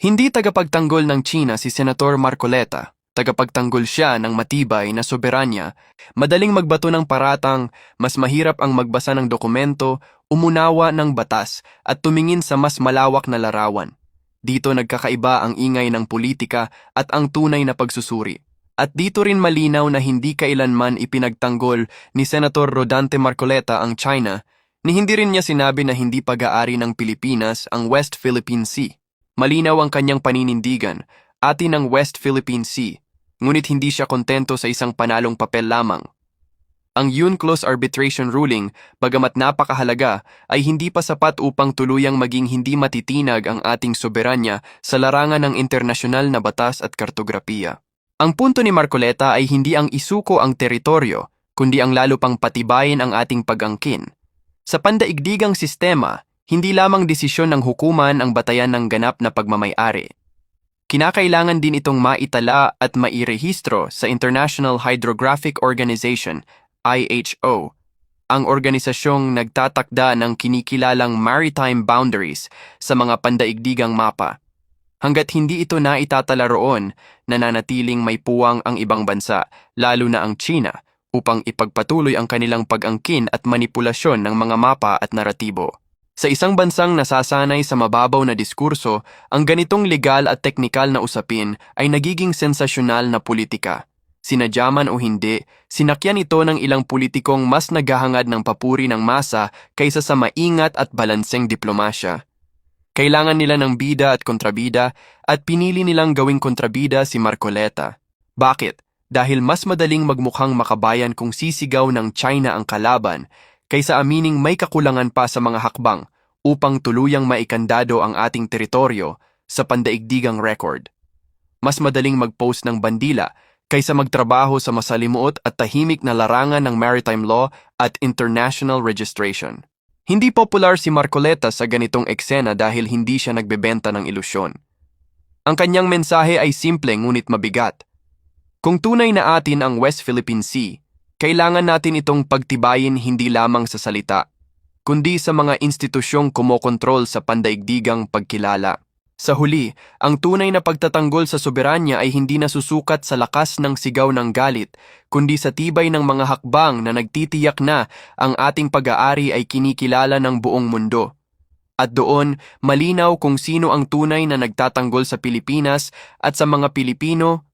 Hindi tagapagtanggol ng China si Senator Marcoleta. Tagapagtanggol siya ng matibay na soberanya, madaling magbato ng paratang, mas mahirap ang magbasa ng dokumento, umunawa ng batas, at tumingin sa mas malawak na larawan. Dito nagkakaiba ang ingay ng politika at ang tunay na pagsusuri. At dito rin malinaw na hindi kailanman ipinagtanggol ni Senator Rodante Marcoleta ang China, ni hindi rin niya sinabi na hindi pag-aari ng Pilipinas ang West Philippine Sea. Malinaw ang kanyang paninindigan, atin ang West Philippine Sea, ngunit hindi siya kontento sa isang panalong papel lamang. Ang UNCLOS arbitration ruling, bagamat napakahalaga, ay hindi pa sapat upang tuluyang maging hindi matitinag ang ating soberanya sa larangan ng internasyonal na batas at kartografiya. Ang punto ni Marcoleta ay hindi ang isuko ang teritoryo, kundi ang lalo pang patibayin ang ating pag-angkin. Sa pandaigdigang sistema, hindi lamang desisyon ng hukuman ang batayan ng ganap na pagmamay-ari. Kinakailangan din itong maitala at mairehistro sa International Hydrographic Organization, IHO, ang organisasyong nagtatakda ng kinikilalang maritime boundaries sa mga pandaigdigang mapa. Hanggat hindi ito naitatala roon, nananatiling may puwang ang ibang bansa, lalo na ang China, upang ipagpatuloy ang kanilang pag-angkin at manipulasyon ng mga mapa at naratibo. Sa isang bansang nasasanay sa mababaw na diskurso, ang ganitong legal at teknikal na usapin ay nagiging sensasyonal na politika. Sinadyaman o hindi, sinakyan ito ng ilang politikong mas naghahangad ng papuri ng masa kaysa sa maingat at balanseng diplomasya. Kailangan nila ng bida at kontrabida at pinili nilang gawing kontrabida si Marcoleta. Bakit? Dahil mas madaling magmukhang makabayan kung sisigaw ng China ang kalaban kaysa amining may kakulangan pa sa mga hakbang upang tuluyang maikandado ang ating teritoryo sa pandaigdigang record. Mas madaling mag-post ng bandila kaysa magtrabaho sa masalimuot at tahimik na larangan ng maritime law at international registration. Hindi popular si Marcoleta sa ganitong eksena dahil hindi siya nagbebenta ng ilusyon. Ang kanyang mensahe ay simple ngunit mabigat. Kung tunay na atin ang West Philippine Sea, kailangan natin itong pagtibayin hindi lamang sa salita, kundi sa mga institusyong kumokontrol sa pandaigdigang pagkilala. Sa huli, ang tunay na pagtatanggol sa soberanya ay hindi nasusukat sa lakas ng sigaw ng galit, kundi sa tibay ng mga hakbang na nagtitiyak na ang ating pag-aari ay kinikilala ng buong mundo. At doon, malinaw kung sino ang tunay na nagtatanggol sa Pilipinas at sa mga Pilipino